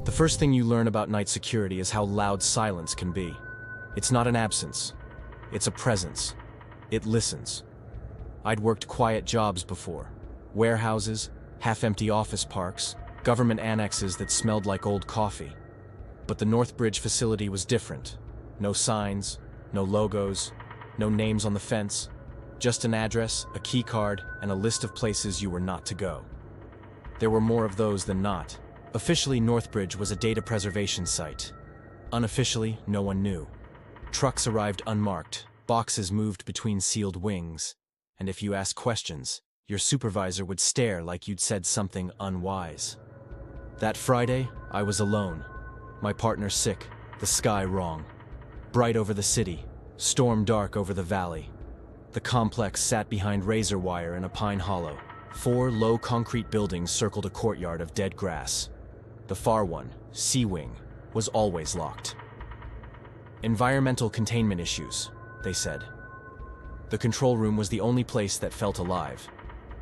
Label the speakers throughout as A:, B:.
A: The first thing you learn about night security is how loud silence can be. It's not an absence. It's a presence. It listens. I'd worked quiet jobs before. Warehouses, half-empty office parks, government annexes that smelled like old coffee. But the Northbridge facility was different. No signs, no logos, no names on the fence. Just an address, a key card, and a list of places you were not to go. There were more of those than not. Officially, Northbridge was a data preservation site. Unofficially, no one knew. Trucks arrived unmarked, boxes moved between sealed wings, and if you asked questions, your supervisor would stare like you'd said something unwise. That Friday, I was alone. My partner sick, the sky wrong. Bright over the city, storm dark over the valley. The complex sat behind razor wire in a pine hollow. 4 low concrete buildings circled a courtyard of dead grass. The far one, C Wing, was always locked. Environmental containment issues, they said. The control room was the only place that felt alive.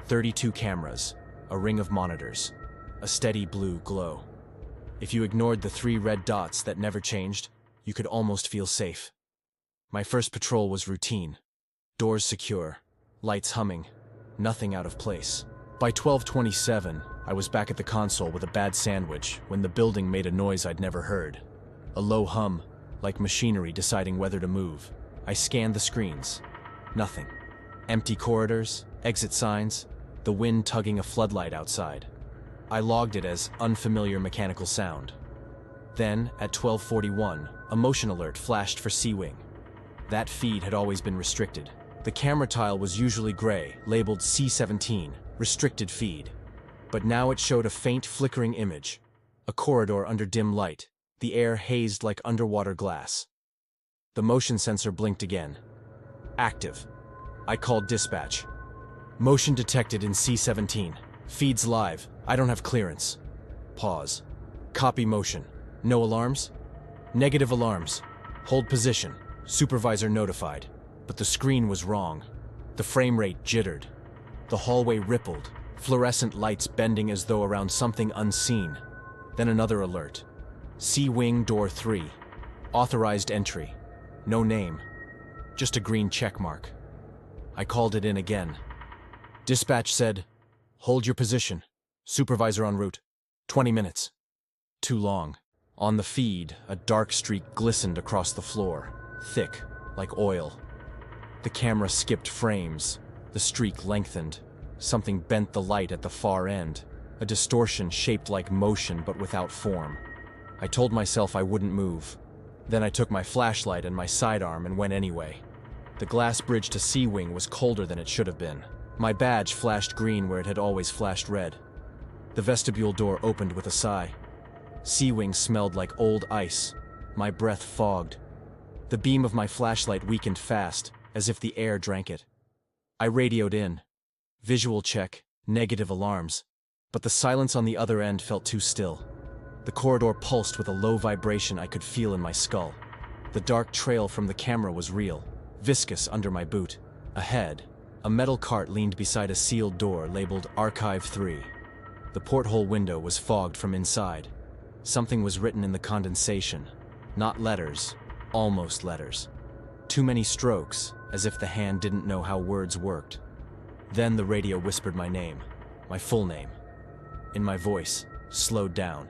A: 32 cameras, a ring of monitors, a steady blue glow. If you ignored the 3 red dots that never changed, you could almost feel safe. My first patrol was routine. Doors secure, lights humming, nothing out of place. By 12:27, I was back at the console with a bad sandwich when the building made a noise I'd never heard. A low hum, like machinery deciding whether to move. I scanned the screens. Nothing. Empty corridors, exit signs, the wind tugging a floodlight outside. I logged it as unfamiliar mechanical sound. Then, at 12:41, a motion alert flashed for C-Wing. That feed had always been restricted. The camera tile was usually gray, labeled C-17, restricted feed. But now it showed a faint flickering image. A corridor under dim light, the air hazed like underwater glass. The motion sensor blinked again. Active. I called dispatch. Motion detected in C-17. Feeds live. I don't have clearance. Pause. Copy motion. No alarms? Negative alarms. Hold position. Supervisor notified. But the screen was wrong. The frame rate jittered. The hallway rippled, fluorescent lights bending as though around something unseen. Then another alert. C-Wing Door 3. Authorized entry. No name. Just a green check mark. I called it in again. Dispatch said, "Hold your position. Supervisor en route. 20 minutes." Too long. On the feed, a dark streak glistened across the floor, thick, like oil. The camera skipped frames. The streak lengthened. Something bent the light at the far end, a distortion shaped like motion but without form. I told myself I wouldn't move. Then I took my flashlight and my sidearm and went anyway. The glass bridge to C-Wing was colder than it should have been. My badge flashed green where it had always flashed red. The vestibule door opened with a sigh. C-Wing smelled like old ice. My breath fogged. The beam of my flashlight weakened fast, as if the air drank it. I radioed in. Visual check, negative alarms. But the silence on the other end felt too still. The corridor pulsed with a low vibration I could feel in my skull. The dark trail from the camera was real, viscous under my boot. Ahead, a metal cart leaned beside a sealed door labeled Archive 3. The porthole window was fogged from inside. Something was written in the condensation. Not letters, almost letters. Too many strokes, as if the hand didn't know how words worked. Then the radio whispered my name, my full name. In my voice, slowed down.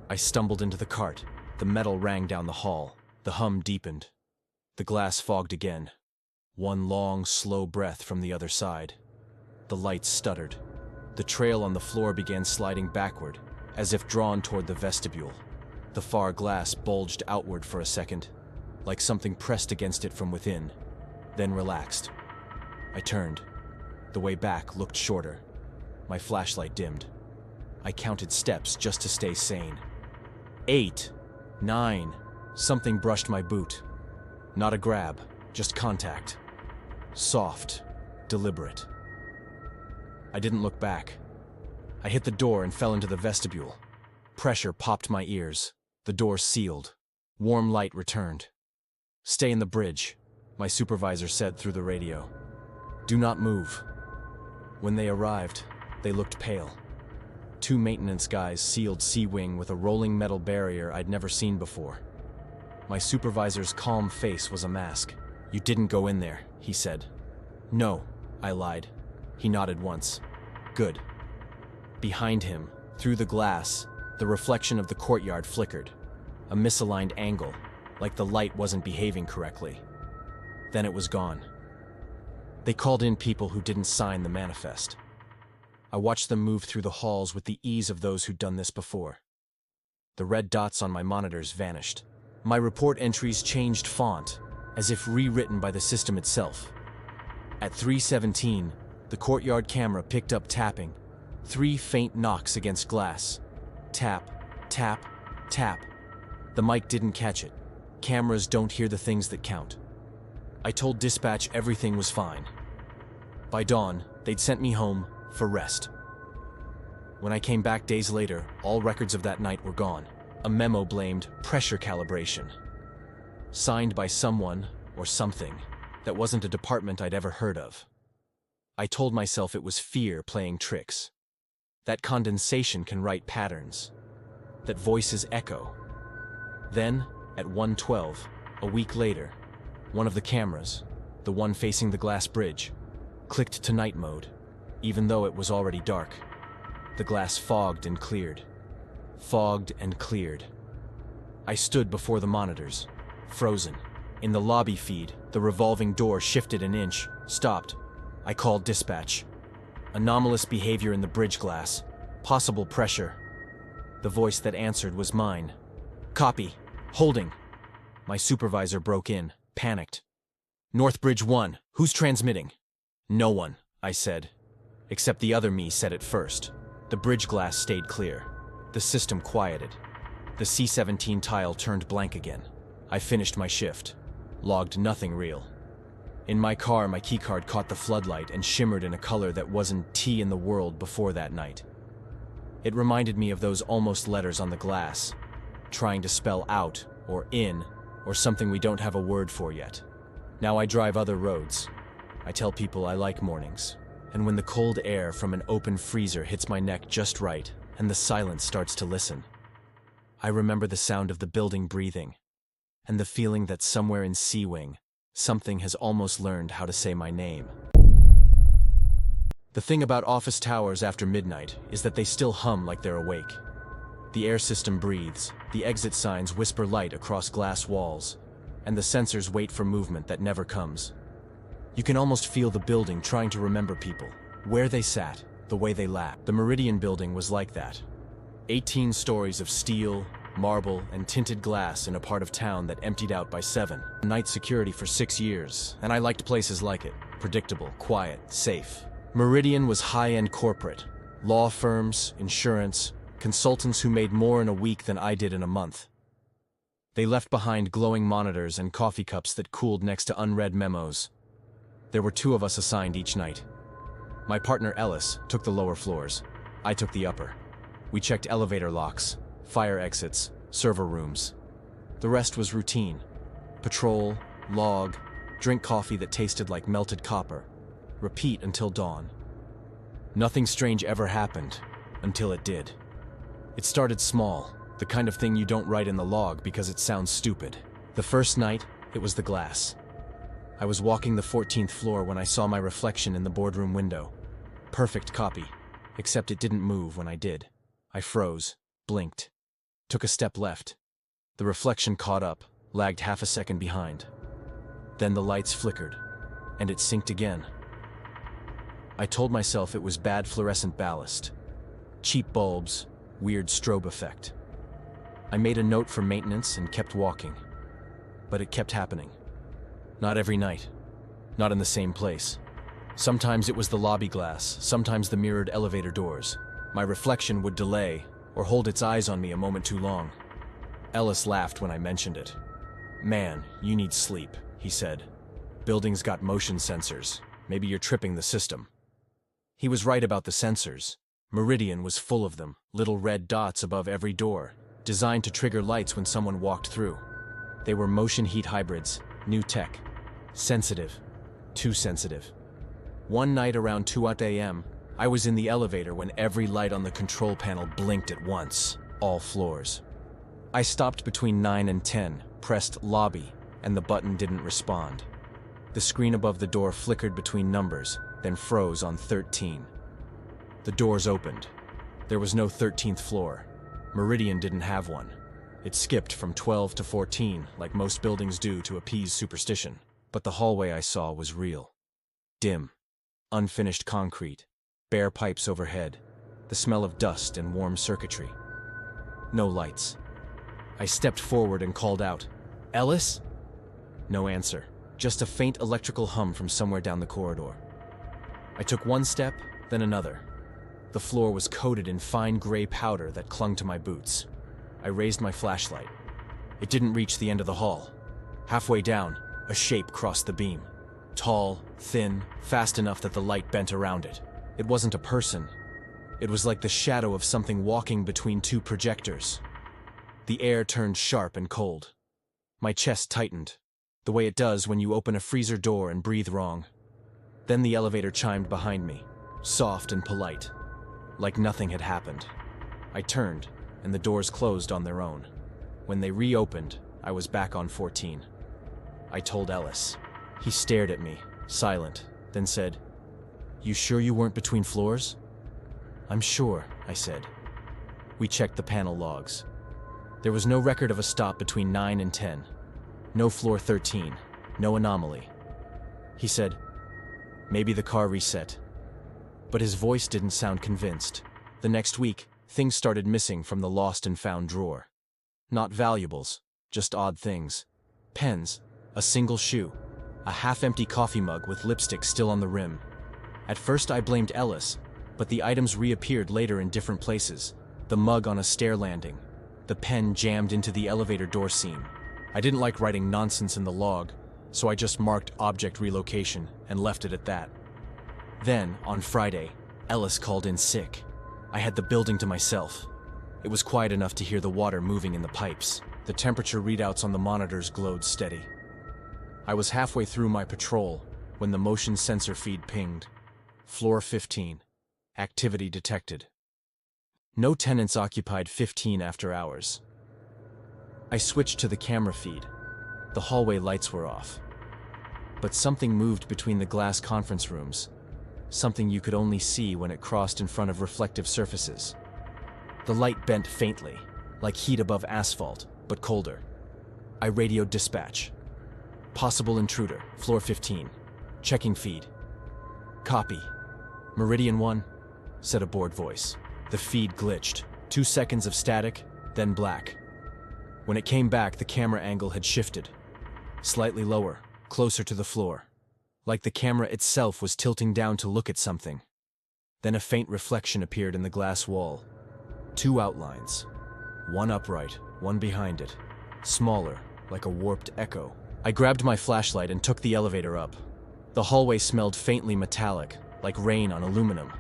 A: I stumbled into the cart. The metal rang down the hall. The hum deepened. The glass fogged again. One long, slow breath from the other side. The lights stuttered. The trail on the floor began sliding backward, as if drawn toward the vestibule. The far glass bulged outward for a second, like something pressed against it from within, then relaxed. I turned. The way back looked shorter. My flashlight dimmed. I counted steps just to stay sane. 8, 9, something brushed my boot. Not a grab, just contact. Soft, deliberate. I didn't look back. I hit the door and fell into the vestibule. Pressure popped my ears. The door sealed. Warm light returned. "Stay in the bridge," my supervisor said through the radio. "Do not move." When they arrived, they looked pale. Two maintenance guys sealed C-wing with a rolling metal barrier I'd never seen before. My supervisor's calm face was a mask. "You didn't go in there," he said. "No," I lied. He nodded once. "Good." Behind him, through the glass, the reflection of the courtyard flickered. A misaligned angle, like the light wasn't behaving correctly. Then it was gone. They called in people who didn't sign the manifest. I watched them move through the halls with the ease of those who'd done this before. The red dots on my monitors vanished. My report entries changed font, as if rewritten by the system itself. At 3:17, the courtyard camera picked up tapping, 3 faint knocks against glass. Tap, tap, tap. The mic didn't catch it. Cameras don't hear the things that count. I told dispatch everything was fine. By dawn, they'd sent me home for rest. When I came back days later, all records of that night were gone. A memo blamed pressure calibration. Signed by someone, or something, that wasn't a department I'd ever heard of. I told myself it was fear playing tricks. That condensation can write patterns. That voices echo. Then, at 1:12, a week later, one of the cameras, the one facing the glass bridge, clicked to night mode, even though it was already dark. The glass fogged and cleared. Fogged and cleared. I stood before the monitors, frozen. In the lobby feed, the revolving door shifted an inch, stopped. I called dispatch. Anomalous behavior in the bridge glass. Possible pressure. The voice that answered was mine. "Copy. Holding." My supervisor broke in, panicked. "Northbridge 1, who's transmitting?" "No one," I said. Except the other me said it first. The bridge glass stayed clear. The system quieted. The C-17 tile turned blank again. I finished my shift. Logged nothing real. In my car, my keycard caught the floodlight and shimmered in a color that wasn't T in the world before that night. It reminded me of those almost letters on the glass, trying to spell out, or in, or something we don't have a word for yet. Now I drive other roads. I tell people I like mornings. And when the cold air from an open freezer hits my neck just right, and the silence starts to listen, I remember the sound of the building breathing, and the feeling that somewhere in C-Wing, something has almost learned how to say my name. The thing about office towers after midnight is that they still hum like they're awake. The air system breathes, the exit signs whisper light across glass walls, and the sensors wait for movement that never comes. You can almost feel the building trying to remember people, where they sat, the way they laughed. The Meridian Building was like that. 18 stories of steel, marble, and tinted glass in a part of town that emptied out by 7. Night security for 6 years, and I liked places like it. Predictable, quiet, safe. Meridian was high-end corporate. Law firms, insurance, consultants who made more in a week than I did in a month. They left behind glowing monitors and coffee cups that cooled next to unread memos. There were 2 of us assigned each night. My partner Ellis took the lower floors. I took the upper. We checked elevator locks, fire exits, server rooms. The rest was routine. Patrol, log, drink coffee that tasted like melted copper. Repeat until dawn. Nothing strange ever happened, until it did. It started small, the kind of thing you don't write in the log because it sounds stupid. The first night, it was the glass. I was walking the 14th floor when I saw my reflection in the boardroom window. Perfect copy, except it didn't move when I did. I froze, blinked, took a step left. The reflection caught up, lagged half a second behind. Then the lights flickered, and it synced again. I told myself it was bad fluorescent ballast. Cheap bulbs, weird strobe effect. I made a note for maintenance and kept walking. But it kept happening. Not every night. Not in the same place. Sometimes it was the lobby glass, sometimes the mirrored elevator doors. My reflection would delay, or hold its eyes on me a moment too long. Ellis laughed when I mentioned it. "Man, you need sleep," he said. "Buildings got motion sensors. Maybe you're tripping the system." He was right about the sensors. Meridian was full of them, little red dots above every door, designed to trigger lights when someone walked through. They were motion heat hybrids, new tech. Sensitive. Too sensitive. One night around 2 a.m., I was in the elevator when every light on the control panel blinked at once, all floors. I stopped between 9 and 10, pressed lobby, and the button didn't respond. The screen above the door flickered between numbers, then froze on 13. The doors opened. There was no 13th floor. Meridian didn't have one. It skipped from 12 to 14, like most buildings do to appease superstition. But the hallway I saw was real. Dim. Unfinished concrete. Bare pipes overhead. The smell of dust and warm circuitry. No lights. I stepped forward and called out, "Ellis?" No answer. Just a faint electrical hum from somewhere down the corridor. I took one step, then another. The floor was coated in fine gray powder that clung to my boots. I raised my flashlight. It didn't reach the end of the hall. Halfway down, a shape crossed the beam. Tall, thin, fast enough that the light bent around it. It wasn't a person. It was like the shadow of something walking between two projectors. The air turned sharp and cold. My chest tightened, the way it does when you open a freezer door and breathe wrong. Then the elevator chimed behind me, soft and polite, like nothing had happened. I turned, and the doors closed on their own. When they reopened, I was back on 14. I told Ellis. He stared at me, silent, then said, "You sure you weren't between floors?" "I'm sure," I said. We checked the panel logs. There was no record of a stop between 9 and 10. No floor 13, no anomaly. He said, "Maybe the car reset." But his voice didn't sound convinced. The next week, things started missing from the lost and found drawer. Not valuables, just odd things. Pens, a single shoe, a half-empty coffee mug with lipstick still on the rim. At first I blamed Ellis, but the items reappeared later in different places. The mug on a stair landing, the pen jammed into the elevator door seam. I didn't like writing nonsense in the log, so I just marked object relocation and left it at that. Then, on Friday, Ellis called in sick. I had the building to myself. It was quiet enough to hear the water moving in the pipes. The temperature readouts on the monitors glowed steady. I was halfway through my patrol when the motion sensor feed pinged. Floor 15. Activity detected. No tenants occupied 15 after hours. I switched to the camera feed. The hallway lights were off. But something moved between the glass conference rooms. Something you could only see when it crossed in front of reflective surfaces. The light bent faintly, like heat above asphalt, but colder. I radioed dispatch. "Possible intruder, floor 15. Checking feed." "Copy. Meridian 1, said a bored voice. The feed glitched. 2 seconds of static, then black. When it came back, the camera angle had shifted. Slightly lower, closer to the floor. Like the camera itself was tilting down to look at something. Then a faint reflection appeared in the glass wall. 2 outlines. One upright, one behind it. Smaller, like a warped echo. I grabbed my flashlight and took the elevator up. The hallway smelled faintly metallic, like rain on aluminum.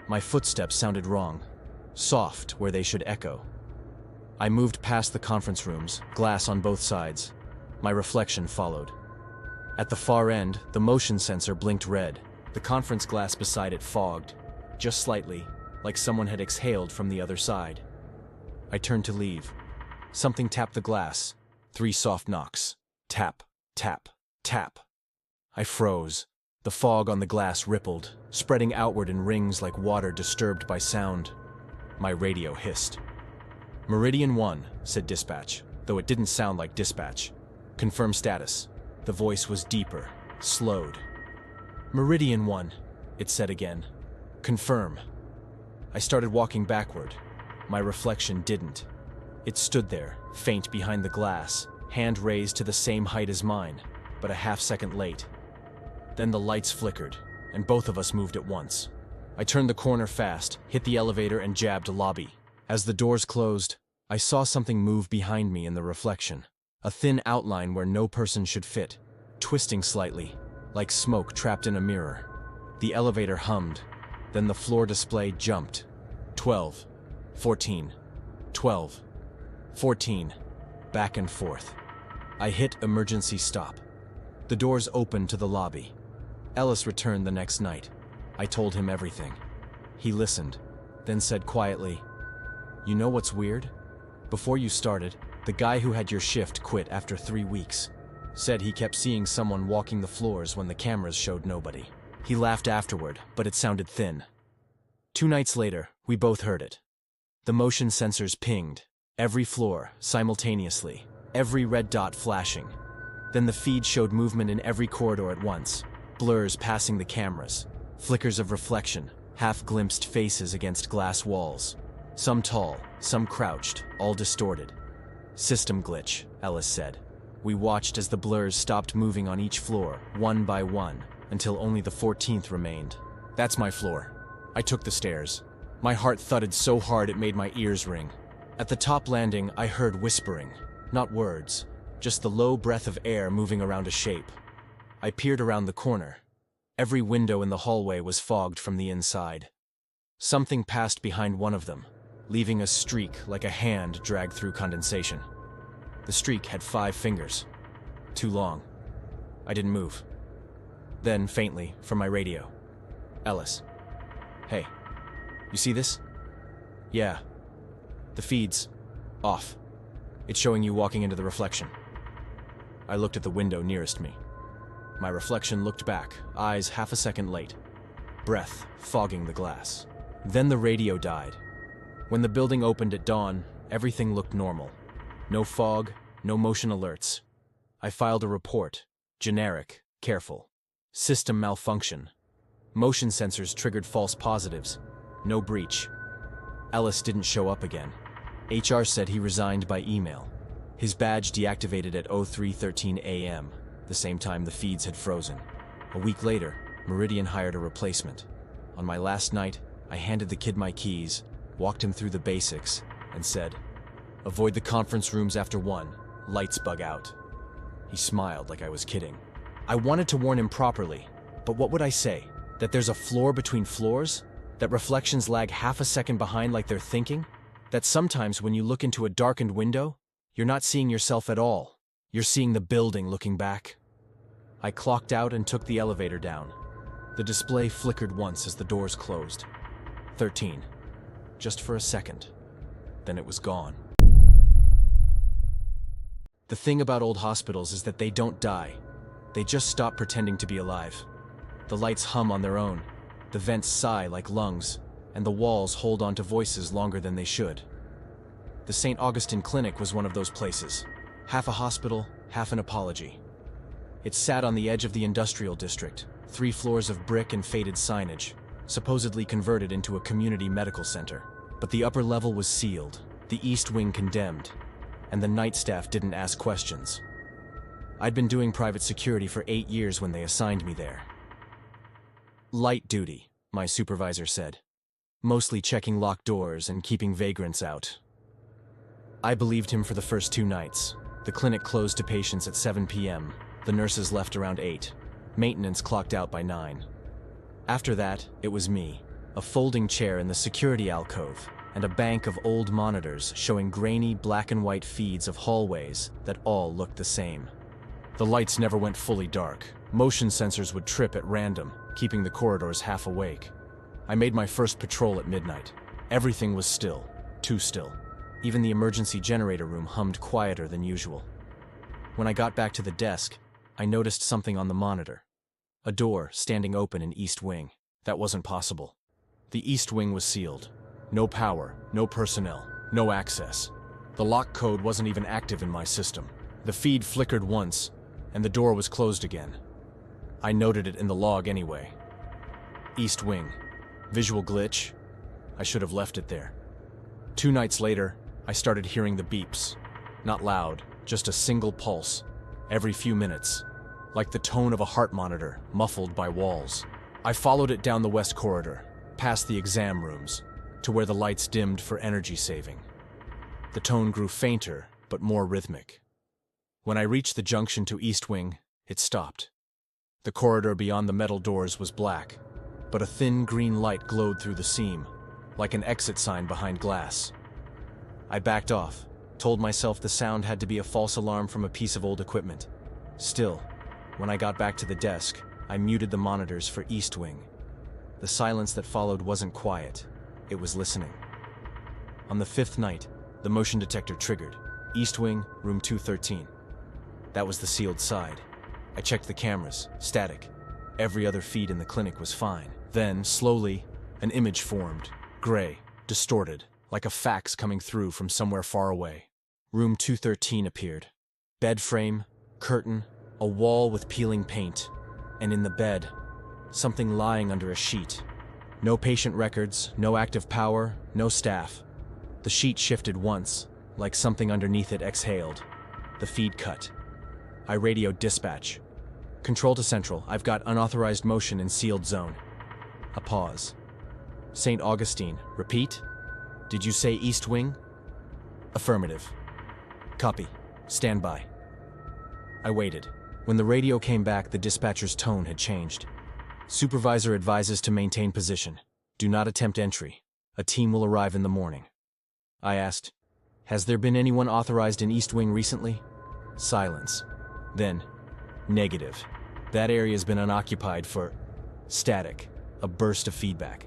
A: My footsteps sounded wrong. Soft where they should echo. I moved past the conference rooms, glass on both sides. My reflection followed. At the far end, the motion sensor blinked red. The conference glass beside it fogged, just slightly, like someone had exhaled from the other side. I turned to leave. Something tapped the glass. 3 soft knocks. Tap, tap, tap. I froze. The fog on the glass rippled, spreading outward in rings like water disturbed by sound. My radio hissed. "Meridian 1, said dispatch, though it didn't sound like dispatch. "Confirm status." The voice was deeper, slowed. "Meridian 1, it said again. "Confirm." I started walking backward. My reflection didn't. It stood there, faint behind the glass, hand raised to the same height as mine, but a half-second late. Then the lights flickered, and both of us moved at once. I turned the corner fast, hit the elevator, and jabbed lobby. As the doors closed, I saw something move behind me in the reflection. A thin outline where no person should fit, twisting slightly, like smoke trapped in a mirror. The elevator hummed, then the floor display jumped. 12, 14, 12, 14, back and forth. I hit emergency stop. The doors opened to the lobby. Ellis returned the next night. I told him everything. He listened, then said quietly, "You know what's weird? Before you started, the guy who had your shift quit after 3 weeks. Said he kept seeing someone walking the floors when the cameras showed nobody." He laughed afterward, but it sounded thin. 2 nights later, we both heard it. The motion sensors pinged, every floor, simultaneously, every red dot flashing. Then the feed showed movement in every corridor at once, blurs passing the cameras, flickers of reflection, half-glimpsed faces against glass walls. Some tall, some crouched, all distorted. "System glitch," Ellis said. We watched as the blurs stopped moving on each floor, one by one, until only the 14th remained. "That's my floor." I took the stairs. My heart thudded so hard it made my ears ring. At the top landing, I heard whispering, not words, just the low breath of air moving around a shape. I peered around the corner. Every window in the hallway was fogged from the inside. Something passed behind one of them, leaving a streak like a hand dragged through condensation. The streak had 5 fingers. Too long. I didn't move. Then, faintly, from my radio, "Ellis. Hey, you see this?" "Yeah. The feed's off. It's showing you walking into the reflection." I looked at the window nearest me. My reflection looked back, eyes half a second late, breath fogging the glass. Then the radio died. When the building opened at dawn, everything looked normal. No fog, no motion alerts. I filed a report, generic, careful. System malfunction. Motion sensors triggered false positives. No breach. Ellis didn't show up again. HR said he resigned by email. His badge deactivated at 03:13 a.m., the same time the feeds had frozen. A week later, Meridian hired a replacement. On my last night, I handed the kid my keys, walked him through the basics, and said, "Avoid the conference rooms after 1, lights bug out." He smiled like I was kidding. I wanted to warn him properly, but what would I say? That there's a floor between floors? That reflections lag half a second behind like they're thinking? That sometimes when you look into a darkened window, you're not seeing yourself at all. You're seeing the building looking back. I clocked out and took the elevator down. The display flickered once as the doors closed. 13. Just for a second. Then it was gone. The thing about old hospitals is that they don't die. They just stop pretending to be alive. The lights hum on their own, the vents sigh like lungs, and the walls hold on to voices longer than they should. The St. Augustine Clinic was one of those places. Half a hospital, half an apology. It sat on the edge of the industrial district, 3 floors of brick and faded signage, supposedly converted into a community medical center. But the upper level was sealed, the east wing condemned, and the night staff didn't ask questions. I'd been doing private security for 8 years when they assigned me there. "Light duty," my supervisor said. "Mostly checking locked doors and keeping vagrants out." I believed him for the first 2 nights. The clinic closed to patients at 7 p.m. The nurses left around 8. Maintenance clocked out by 9. After that, it was me, a folding chair in the security alcove, and a bank of old monitors showing grainy black and white feeds of hallways that all looked the same. The lights never went fully dark. Motion sensors would trip at random, keeping the corridors half awake. I made my first patrol at midnight. Everything was still, too still. Even the emergency generator room hummed quieter than usual. When I got back to the desk, I noticed something on the monitor. A door standing open in East Wing. That wasn't possible. The East Wing was sealed. No power, no personnel, no access. The lock code wasn't even active in my system. The feed flickered once, and the door was closed again. I noted it in the log anyway. East Wing. Visual glitch. I should have left it there. 2 nights later, I started hearing the beeps. Not loud, just a single pulse, every few minutes, like the tone of a heart monitor, muffled by walls. I followed it down the west corridor, past the exam rooms, to where the lights dimmed for energy saving. The tone grew fainter, but more rhythmic. When I reached the junction to East Wing, it stopped. The corridor beyond the metal doors was black, but a thin green light glowed through the seam, like an exit sign behind glass. I backed off, told myself the sound had to be a false alarm from a piece of old equipment. Still, when I got back to the desk, I muted the monitors for East Wing. The silence that followed wasn't quiet. It was listening. On the 5th night, the motion detector triggered. East Wing, room 213. That was the sealed side. I checked the cameras. Static. Every other feed in the clinic was fine. Then, slowly, an image formed. Gray, distorted, like a fax coming through from somewhere far away. Room 213 appeared. Bed frame, curtain, a wall with peeling paint. And in the bed, something lying under a sheet. No patient records, no active power, no staff. The sheet shifted once, like something underneath it exhaled. The feed cut. I radioed dispatch. Control to Central, I've got unauthorized motion in sealed zone. A pause. St. Augustine, repeat? Did you say East Wing? Affirmative. Copy. Stand by. I waited. When the radio came back, the dispatcher's tone had changed. Supervisor advises to maintain position. Do not attempt entry. A team will arrive in the morning. I asked, has there been anyone authorized in East Wing recently? Silence. Then, negative. That area's been unoccupied for... Static. A burst of feedback.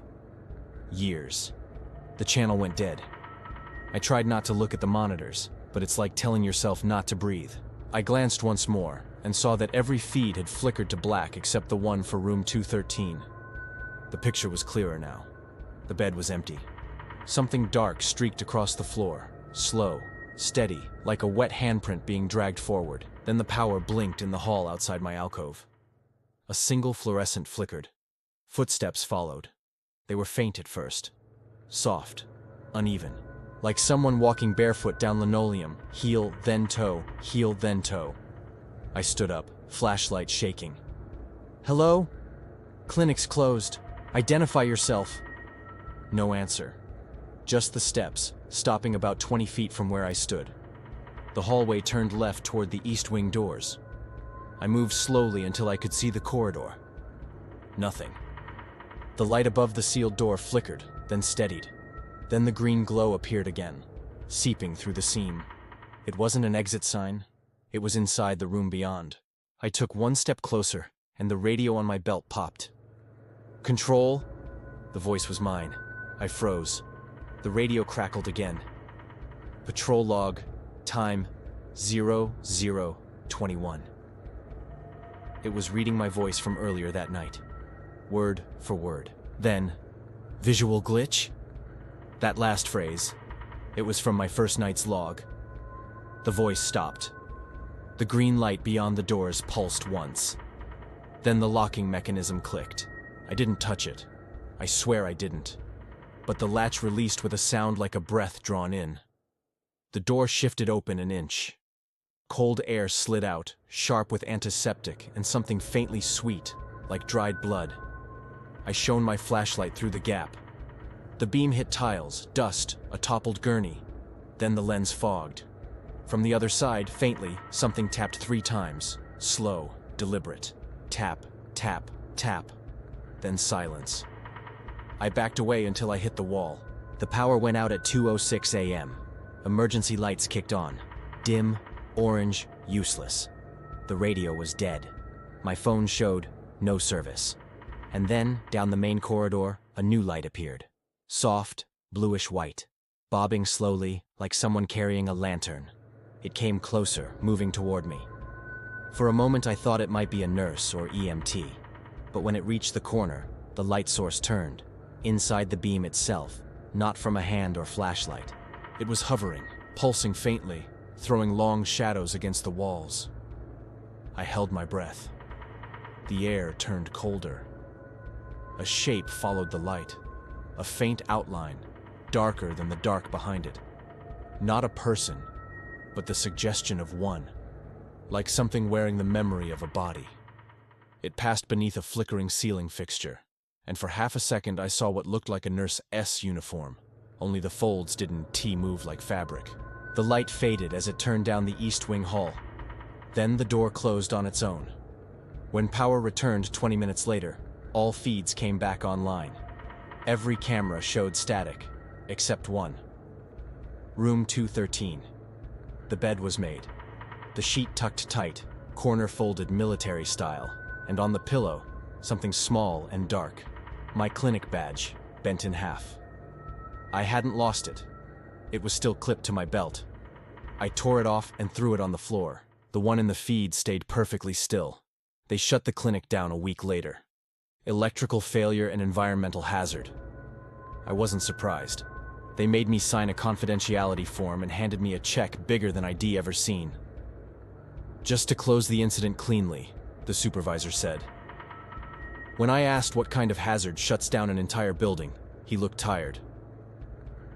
A: Years. The channel went dead. I tried not to look at the monitors, but it's like telling yourself not to breathe. I glanced once more and saw that every feed had flickered to black except the one for room 213. The picture was clearer now. The bed was empty. Something dark streaked across the floor, slow, steady, like a wet handprint being dragged forward. Then the power blinked in the hall outside my alcove. A single fluorescent flickered. Footsteps followed. They were faint at first. Soft, uneven, like someone walking barefoot down linoleum, heel, then toe, heel, then toe. I stood up, flashlight shaking. Hello? Clinic's closed. Identify yourself. No answer. Just the steps, stopping about 20 feet from where I stood. The hallway turned left toward the East Wing doors. I moved slowly until I could see the corridor. Nothing. The light above the sealed door flickered, then steadied. Then the green glow appeared again, seeping through the seam. It wasn't an exit sign. It was inside the room beyond. I took one step closer, and the radio on my belt popped. Control? The voice was mine. I froze. The radio crackled again. Patrol log, time 0021. It was reading my voice from earlier that night, word for word. Then, visual glitch? That last phrase, it was from my first night's log. The voice stopped. The green light beyond the doors pulsed once. Then the locking mechanism clicked. I didn't touch it. I swear I didn't. But the latch released with a sound like a breath drawn in. The door shifted open an inch. Cold air slid out, sharp with antiseptic and something faintly sweet, like dried blood. I shone my flashlight through the gap. The beam hit tiles, dust, a toppled gurney. Then the lens fogged. From the other side, faintly, something tapped 3 times. Slow, deliberate. Tap, tap, tap. Then silence. I backed away until I hit the wall. The power went out at 2:06 a.m. Emergency lights kicked on. Dim, orange, useless. The radio was dead. My phone showed no service. And then, down the main corridor, a new light appeared. Soft, bluish white, bobbing slowly, like someone carrying a lantern. It came closer, moving toward me. For a moment I thought it might be a nurse or EMT, but when it reached the corner, the light source turned, inside the beam itself, not from a hand or flashlight. It was hovering, pulsing faintly, throwing long shadows against the walls. I held my breath. The air turned colder. A shape followed the light, a faint outline, darker than the dark behind it. Not a person, but the suggestion of one, like something wearing the memory of a body. It passed beneath a flickering ceiling fixture, and for half a second I saw what looked like a nurse uniform, only the folds didn't move like fabric. The light faded as it turned down the East Wing hall. Then the door closed on its own. When power returned 20 minutes later, all feeds came back online. Every camera showed static, except one. Room 213. The bed was made. The sheet tucked tight, corner folded military style, and on the pillow, something small and dark. My clinic badge, bent in half. I hadn't lost it. It was still clipped to my belt. I tore it off and threw it on the floor. The one in the feed stayed perfectly still. They shut the clinic down a week later. Electrical failure and environmental hazard. I wasn't surprised. They made me sign a confidentiality form and handed me a check bigger than I'd ever seen. Just to close the incident cleanly, the supervisor said. When I asked what kind of hazard shuts down an entire building, he looked tired.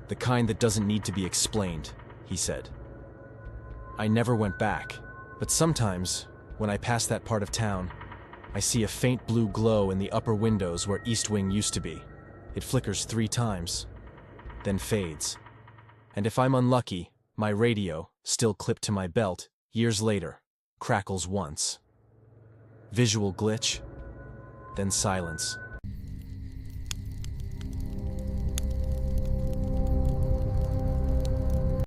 A: The kind that doesn't need to be explained, he said. I never went back, but sometimes, when I pass that part of town, I see a faint blue glow in the upper windows where East Wing used to be. It flickers 3 times, then fades. And if I'm unlucky, my radio, still clipped to my belt, years later, crackles once. Visual glitch, then silence.